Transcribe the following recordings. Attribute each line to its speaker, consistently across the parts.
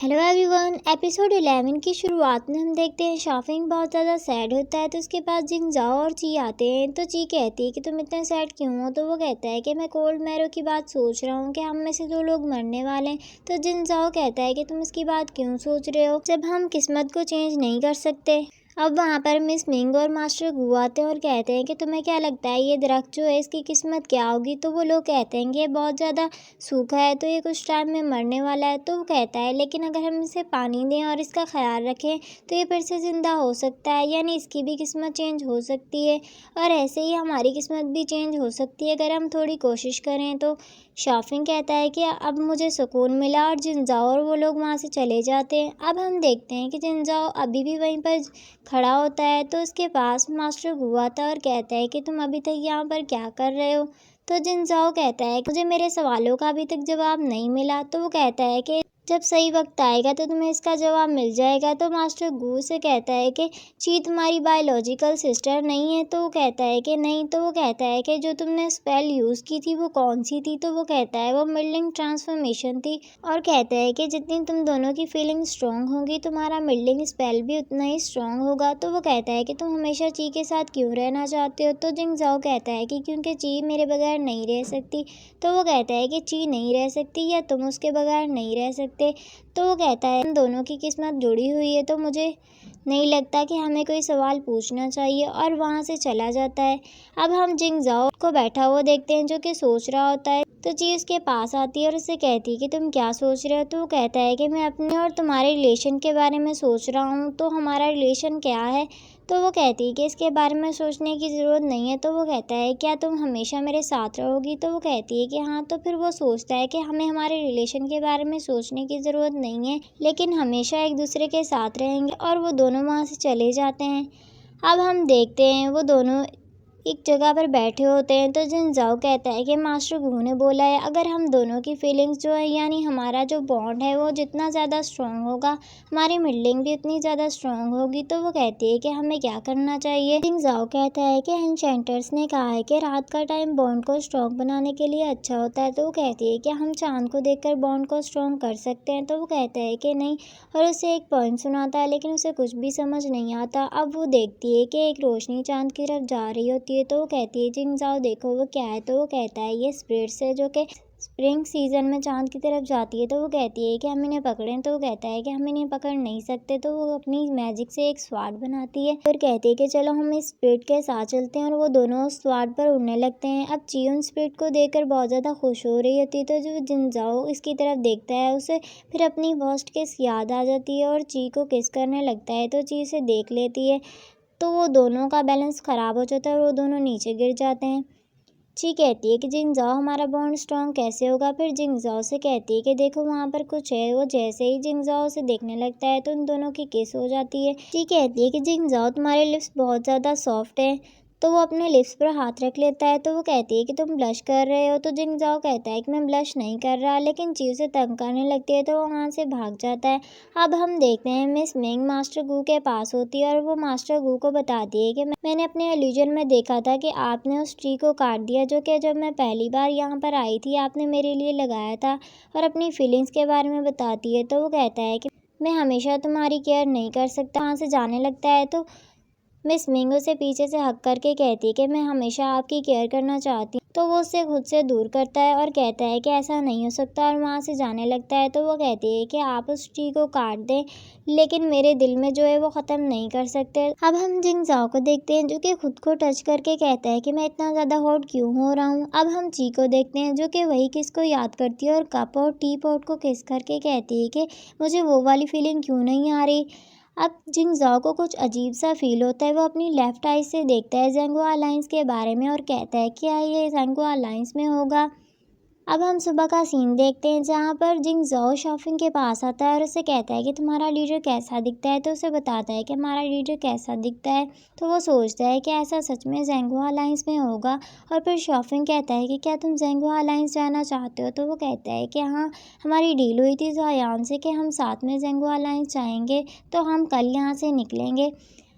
Speaker 1: Hello everyone. Episode 11 की शुरुआत में हम देखते हैं शॉपिंग बहुत ज़्यादा सैड होता है। तो उसके बाद जिंग जाओ और ची आते हैं। तो ची कहती है कि तुम इतना सैड क्यों हो। तो वो कहता है कि मैं कोल्ड मैरो की बात सोच रहा हूँ कि हम में से 2 लोग मरने वाले हैं। तो जिंग जाओ कहता है कि तुम इसकी बात क्यों सोच रहे हो जब हम किस्मत को चेंज नहीं कर सकते। अब वहाँ पर मिस मिंग और मास्टर गू आते हैं और कहते हैं कि तुम्हें क्या लगता है ये दरख्त जो है इसकी किस्मत क्या होगी। तो वो लोग कहते हैं कि ये बहुत ज़्यादा सूखा है तो ये कुछ टाइम में मरने वाला है। तो वो कहता है लेकिन अगर हम इसे पानी दें और इसका ख्याल रखें तो ये फिर से ज़िंदा हो सकता है, यानी इसकी भी किस्मत चेंज हो सकती है। और ऐसे ही हमारी किस्मत भी चेंज हो सकती है अगर हम थोड़ी कोशिश करें। तो शॉफिंग कहता है कि अब मुझे सुकून मिला और जिनजाओ और वो लोग वहाँ से चले जाते हैं। अब हम देखते हैं कि जिनजाओ अभी भी वहीं पर खड़ा होता है। तो उसके पास मास्टर गू आता है और कहता है कि तुम अभी तक यहाँ पर क्या कर रहे हो। तो जिनजाओ कहता है मुझे मेरे सवालों का अभी तक जवाब नहीं मिला। तो वो कहता है कि जब सही वक्त आएगा तो तुम्हें इसका जवाब मिल जाएगा। तो मास्टर गू से कहता है कि ची तुम्हारी बायोलॉजिकल सिस्टर नहीं है। तो वो कहता है कि नहीं। तो वो कहता है कि जो तुमने स्पेल यूज़ की थी वो कौन सी थी। तो वो कहता है वो मिल्डिंग ट्रांसफॉर्मेशन थी। और कहता है कि जितनी तुम दोनों की फीलिंग स्ट्रॉन्ग होगी तुम्हारा मिल्डिंग स्पेल भी उतना ही स्ट्रॉन्ग होगा। तो वो कहता है कि तुम हमेशा ची के साथ क्यों रहना चाहते हो। तो जिंग जाओ कहता है कि क्योंकि ची मेरे बगैर नहीं रह सकती। तो वो कहता है कि ची नहीं रह सकती या तुम उसके बगैर नहीं रह सकते। तो वो कहता है हम दोनों की किस्मत जुड़ी हुई है तो मुझे नहीं लगता कि हमें कोई सवाल पूछना चाहिए। और वहाँ से चला जाता है। अब हम जिंग जाओ को बैठा हुआ देखते हैं जो कि सोच रहा होता है। तो ची उसके पास आती है और उससे कहती है कि तुम क्या सोच रहे हो। तो वो कहता है कि मैं अपने और तुम्हारे रिलेशन के बारे में सोच रहा हूँ। तो हमारा रिलेशन क्या है। तो वो कहती है कि इसके बारे में सोचने की ज़रूरत नहीं है। तो वो कहता है क्या तुम हमेशा मेरे साथ रहोगी। तो वो कहती है कि हाँ। तो फिर वो सोचता है कि हमें हमारे रिलेशन के बारे में सोचने की ज़रूरत नहीं है, लेकिन हमेशा एक दूसरे के साथ रहेंगे। और वो दोनों वहाँ से चले जाते हैं। अब हम देखते हैं वो दोनों एक जगह पर बैठे होते हैं। तो जिनजाओ कहता है कि मास्टर गू ने बोला है अगर हम दोनों की फीलिंग्स जो है यानी हमारा जो बॉन्ड है वो जितना ज़्यादा स्ट्रॉन्ग होगा हमारी मिल्डिंग भी उतनी ज़्यादा स्ट्रॉन्ग होगी। तो वो कहती है कि हमें क्या करना चाहिए। जिनजाओ कहता है कि एन्चेंटर्स ने कहा है कि रात का टाइम बॉन्ड को स्ट्रॉन्ग बनाने के लिए अच्छा होता है। तो वो कहती है कि हम चांद को देखकर बॉन्ड को स्ट्रॉन्ग कर सकते हैं। तो वो कहता है कि नहीं और उसे एक पॉइंट सुनाता है लेकिन उसे कुछ भी समझ नहीं आता। अब वो देखती है कि एक रोशनी चांद की तरफ जा रही होती है। तो वो कहती है जिंग जाओ देखो वो क्या है। तो वो कहता है ये स्पिरिट्स है जो कि स्प्रिंग सीजन में चांद की तरफ जाती है। तो वो कहती है कि हम इन्हें पकड़ें। तो वो कहता है कि हम इन्हें पकड़ नहीं सकते। तो वो अपनी मैजिक से एक स्वाड बनाती है और कहती है कि चलो हम इस स्पिरिट के साथ चलते हैं। और वो दोनों उस स्वाड पर उड़ने लगते हैं। अब ची उन स्पिरिट को देखकर बहुत ज़्यादा खुश हो रही होती है। तो जो जिंग जाओ इसकी तरफ देखता है उसे फिर अपनी वर्स्ट किस याद आ जाती है और ची को किस करने लगता है। तो ची से देख लेती है तो वो दोनों का बैलेंस ख़राब हो जाता है और वो दोनों नीचे गिर जाते हैं। ची कहती है कि जिंग जाओ हमारा बॉन्ड स्ट्रॉन्ग कैसे होगा। फिर जिंग जाओ से कहती है कि देखो वहाँ पर कुछ है। वो जैसे ही जिंग जाओ से देखने लगता है तो उन दोनों की किस हो जाती है। ची कहती है कि जिंग जाओ तुम्हारे लिप्स बहुत ज़्यादा सॉफ्ट है। तो वो अपने लिप्स पर हाथ रख लेता है। तो वो कहती है कि तुम ब्लश कर रहे हो। तो जिंग जाओ कहता है कि मैं ब्लश नहीं कर रहा, लेकिन ची उसे तंग करने लगती है तो वो वहाँ से भाग जाता है। अब हम देखते हैं मिस मिंग मास्टर गू के पास होती है और वो मास्टर गू को बताती है कि मैंने अपने इल्यूजन में देखा था कि आपने उस ट्री को काट दिया जो कि जब मैं पहली बार यहाँ पर आई थी आपने मेरे लिए लगाया था। और अपनी फीलिंग्स के बारे में बताती है। तो वो कहता है कि मैं हमेशा तुम्हारी केयर नहीं कर सकता। वहाँ से जाने लगता है तो मिस मिंग उसे पीछे से हक करके कहती है कि मैं हमेशा आपकी केयर करना चाहती हूँ। तो वो उससे खुद से दूर करता है और कहता है कि ऐसा नहीं हो सकता और वहाँ से जाने लगता है। तो वो कहती है कि आप उस ट्री को काट दें लेकिन मेरे दिल में जो है वो ख़त्म नहीं कर सकते। अब हम जिंग जाओ को देखते हैं जो कि खुद को टच करके कहता है कि मैं इतना ज़्यादा हॉट क्यों हो रहा हूँ। अब हम ची को देखते हैं जो कि वही किस को याद करती है और कप और टी पॉट को किस करके कहती है कि मुझे वो वाली फीलिंग क्यों नहीं आ रही। अब जिंग जाओ को कुछ अजीब सा फील होता है। वो अपनी लेफ्ट आई से देखता है ज़ेंगुआ अलायंस के बारे में और कहता है कि क्या ये ज़ेंगुआ अलायंस में होगा। अब हम सुबह का सीन देखते हैं जहाँ पर जिंग जाओ शॉपिंग के पास आता है और उसे कहता है कि तुम्हारा लीडर कैसा दिखता है। तो उसे बताता है कि हमारा लीडर कैसा दिखता है। तो वो सोचता है कि ऐसा सच में ज़ेंगुआ अलायंस में होगा। और फिर शॉपिंग कहता है कि क्या तुम ज़ेंगुआ अलायंस जाना चाहते हो। तो वो कहता है कि हाँ हमारी डील हुई थी ज़ायान से कि हम साथ में ज़ेंगुआ अलायंस जाएंगे तो हम कल यहाँ से निकलेंगे।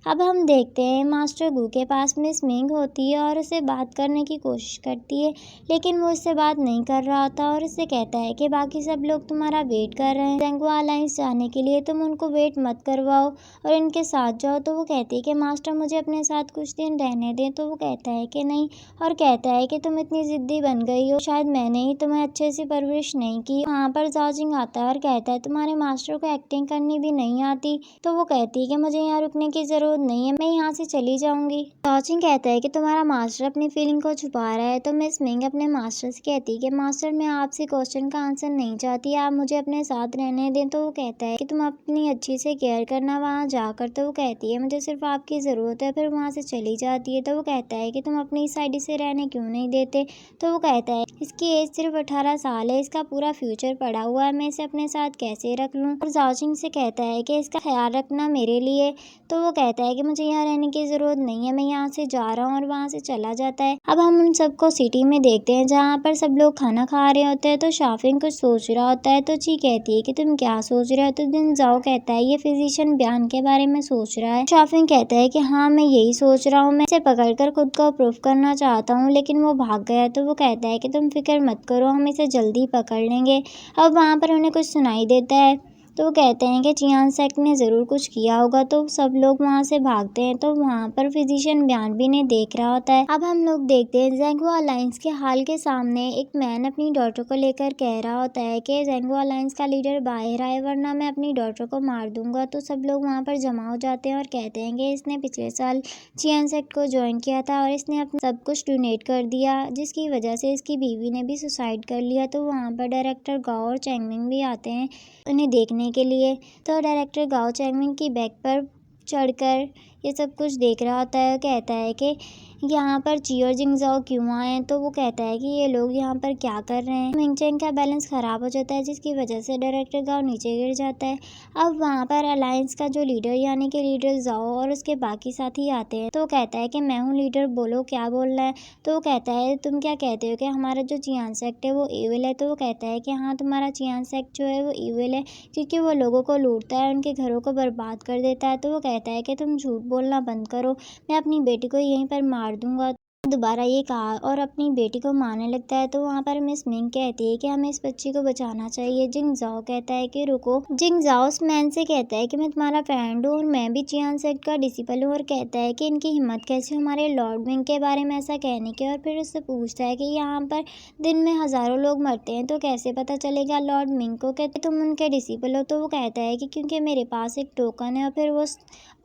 Speaker 1: अब हम देखते हैं मास्टर गू के पास मिस मिंग होती है और उससे बात करने की कोशिश करती है, लेकिन वो उससे बात नहीं कर रहा होता और उससे कहता है कि बाकी सब लोग तुम्हारा वेट कर रहे हैं ज़ेंगुआ अलायंस जाने के लिए, तुम उनको वेट मत करवाओ और इनके साथ जाओ। तो वो कहती है कि मास्टर मुझे अपने साथ कुछ दिन रहने दें। तो वो कहता है कि नहीं और कहता है कि तुम इतनी ज़िद्दी बन गई हो, शायद मैंने ही तुम्हें अच्छे से परवरिश नहीं की। वहाँ पर जाओजिंग आता है और कहता है तुम्हारे मास्टर को एक्टिंग करनी भी नहीं आती। तो वो कहती है कि मुझे यहाँ रुकने की ज़रूरत नहीं है, मैं यहाँ से चली जाऊँगी। जाओजिंग कहता है कि तुम्हारा मास्टर अपनी फीलिंग को छुपा रहा है। तो मिस मिंग अपने मास्टर से कहती है कि मास्टर मैं आपसे क्वेश्चन का आंसर नहीं चाहती, आप मुझे अपने साथ रहने दें। तो वो कहता है कि तुम अपनी अच्छी से केयर करना वहाँ जाकर। तो वो कहती है मुझे सिर्फ आपकी ज़रूरत है, फिर वहाँ से चली जाती है। तो वो कहता है कि तुम अपनी साइड से रहने क्यों नहीं देते। तो वो कहता है इसकी एज सिर्फ 18 साल है, इसका पूरा फ्यूचर पड़ा हुआ है, मैं इसे अपने साथ कैसे रख लूँ। और जाओजिंग से कहता है कि इसका ख्याल रखना मेरे लिए। तो वो कहता है कि मुझे यहाँ रहने की ज़रूरत नहीं है, मैं यहाँ से जा रहा हूँ और वहाँ से चला जाता है। अब हम उन सबको सिटी में देखते हैं जहाँ पर सब लोग खाना खा रहे होते हैं। तो शाफिंग कुछ सोच रहा होता है। तो ची कहती है कि तुम क्या सोच रहे हो। तो दिन जाओ कहता है ये फिजिशियन बयान के बारे में सोच रहा है। शाफिंग कहता है कि हाँ मैं यही सोच रहा हूँ, मैं इसे पकड़कर खुद को प्रूफ करना चाहता हूँ, लेकिन वो भाग गया। तो वो कहता है कि तुम फिक्र मत करो, हम इसे जल्दी पकड़ लेंगे। अब वहाँ पर उन्हें कुछ सुनाई देता है। तो वो कहते हैं कि चियान सेक ने ज़रूर कुछ किया होगा। तो सब लोग वहाँ से भागते हैं। तो वहाँ पर फिजिशियन बयान भी इन्हें देख रहा होता है। अब हम लोग देखते हैं ज़ेंगुआ अलायंस के हाल के सामने एक मैन अपनी डॉटर को लेकर कह रहा होता है कि ज़ेंगुआ अलायंस का लीडर बाहर आए वरना मैं अपनी डॉटर को मार दूंगा। तो सब लोग वहाँ पर जमा हो जाते हैं और कहते हैं कि इसने पिछले साल चियान सेक को ज्वाइन किया था और इसने अपना सब कुछ डोनेट कर दिया, जिसकी वजह से इसकी बीवी ने भी सुसाइड कर लिया। तो वहाँ पर डायरेक्टर गाओ और चैंगमिंग भी आते हैं उन्हें देखने के लिए। तो डायरेक्टर गाओ चैंगमिंग की बैग पर चढ़कर ये सब कुछ देख रहा होता है। कहता है कि यहाँ पर ची और जिंगजाओ क्यों आए हैं। तो वो कहता है कि ये लोग यहाँ पर क्या कर रहे हैं। मिंगचेंग का बैलेंस ख़राब हो जाता है, जिसकी वजह से डायरेक्टर गाओ नीचे गिर जाता है। अब वहाँ पर अलायंस का जो लीडर यानी कि लीडर जाओ और उसके बाकी साथी आते हैं। तो वो कहता है कि मैं हूँ लीडर, बोलो क्या बोलना है। तो वो कहता है तुम क्या कहते हो कि हमारा जो चियान सेक्ट है वो ईविल है। तो वो कहता है कि हाँ तुम्हारा चियान सेक्ट जो है वो ईविल है, क्योंकि वो लोगों को लूटता है, उनके घरों को बर्बाद कर देता है। तो वो कहता है कि तुम झूठ बोलना बंद करो, मैं अपनी बेटी को यहीं पर मार दूंगा। दोबारा ये कहा और अपनी बेटी को मारने लगता है। तो वहाँ पर मिस मिंग कहती है कि हमें इस बच्ची को बचाना चाहिए। जिंग जाओ कहता है कि रुको। जिंग जाओ उस मैन से कहता है कि मैं तुम्हारा फ्रेंड हूँ और मैं भी चियान सेक्ट का डिसिपल हूँ, और कहता है कि इनकी हिम्मत कैसे हमारे लॉर्ड मिंग के बारे में ऐसा कहने के। और फिर उससे पूछता है कि यहाँ पर दिन में हज़ारों लोग मरते हैं तो कैसे पता चलेगा लॉर्ड मिंग को कि तुम उनके डिसिपल हो। तो वो कहता है कि क्योंकि मेरे पास एक टोकन है, और फिर वो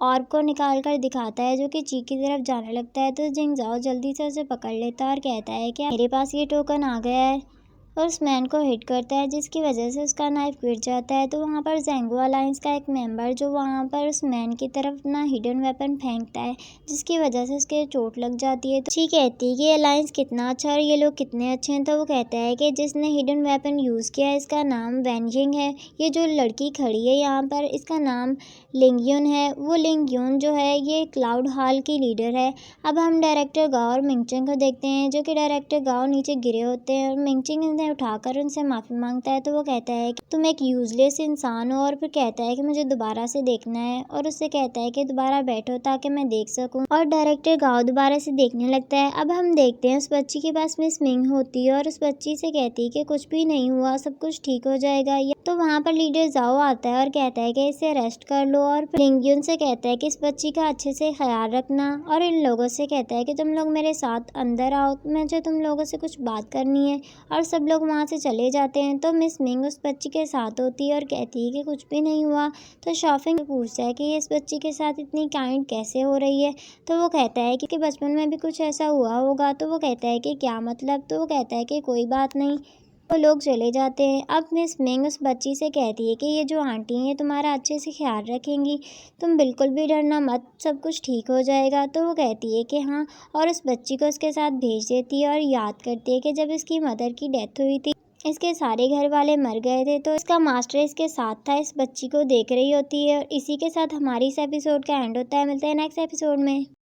Speaker 1: ऑर्ब को निकाल कर दिखाता है जो कि ची की तरफ जाने लगता है। तो जिंग जाओ जल्दी से उसे पकड़ लेता है और कहता है कि मेरे पास ये टोकन आ गया है, और उस मैन को हिट करता है, जिसकी वजह से उसका नाइफ गिर जाता है। तो वहाँ पर ज़ेंगुआ अलायंस का एक मेंबर जो वहाँ पर उस मैन की तरफ ना हिडन वेपन फेंकता है, जिसकी वजह से उसके चोट लग जाती है। तो ची कहती है कि अलायंस कितना अच्छा और ये लोग कितने अच्छे हैं। तो वो कहता है कि जिसने हिडन वेपन यूज़ किया है इसका नाम वैनजिंग है। ये जो लड़की खड़ी है यहाँ पर इसका नाम लिंगयुन है। वो लिंगयुन जो है ये क्लाउड हॉल की लीडर है। अब हम डायरेक्टर गाओ और मिंगचेंग को देखते हैं, जो कि डायरेक्टर गाओ नीचे गिरे होते हैं और मिंगचेंग उठाकर उनसे माफ़ी मांगता है। तो वो कहता है कि तुम एक यूजलेस इंसान हो, और फिर कहता है कि मुझे दोबारा से देखना है, और उससे कहता है कि दोबारा बैठो ताकि मैं देख सकूं। और डायरेक्टर गाओ दोबारा से देखने लगता है। अब हम देखते हैं उस बच्ची के पास मिस मिंग होती है और उस बच्ची से कहती है कि कुछ भी नहीं हुआ, सब कुछ ठीक हो जाएगा। तो वहाँ पर लीडर जाओ आता है और कहता है कि इसे अरेस्ट कर लो, और फिर लिंगयुन से कहता है कि इस बच्ची का अच्छे से ख्याल रखना, और इन लोगों से कहता है कि तुम लोग मेरे साथ अंदर आओ, मुझे तुम लोगों से कुछ बात करनी है। और सब लोग वहाँ से चले जाते हैं। तो मिस मिंग उस बच्ची के साथ होती है और कहती है कि कुछ भी नहीं हुआ। तो शॉफिंग पूछता है कि इस बच्ची के साथ इतनी काइंड कैसे हो रही है। तो वो कहता है कि बचपन में भी कुछ ऐसा हुआ होगा। तो वो कहता है कि क्या मतलब। तो वो कहता है कि कोई बात नहीं। वो लोग चले जाते हैं। अब मिस मिंग उस बच्ची से कहती है कि ये जो आंटी हैं तुम्हारा अच्छे से ख्याल रखेंगी, तुम बिल्कुल भी डरना मत, सब कुछ ठीक हो जाएगा। तो वो कहती है कि हाँ, और उस बच्ची को उसके साथ भेज देती है और याद करती है कि जब इसकी मदर की डेथ हुई थी इसके सारे घर वाले मर गए थे, तो इसका मास्टर इसके साथ था, इस बच्ची को देख रही होती है। और इसी के साथ हमारी इस एपिसोड का एंड होता है। मिलते हैं नेक्स्ट एपिसोड में।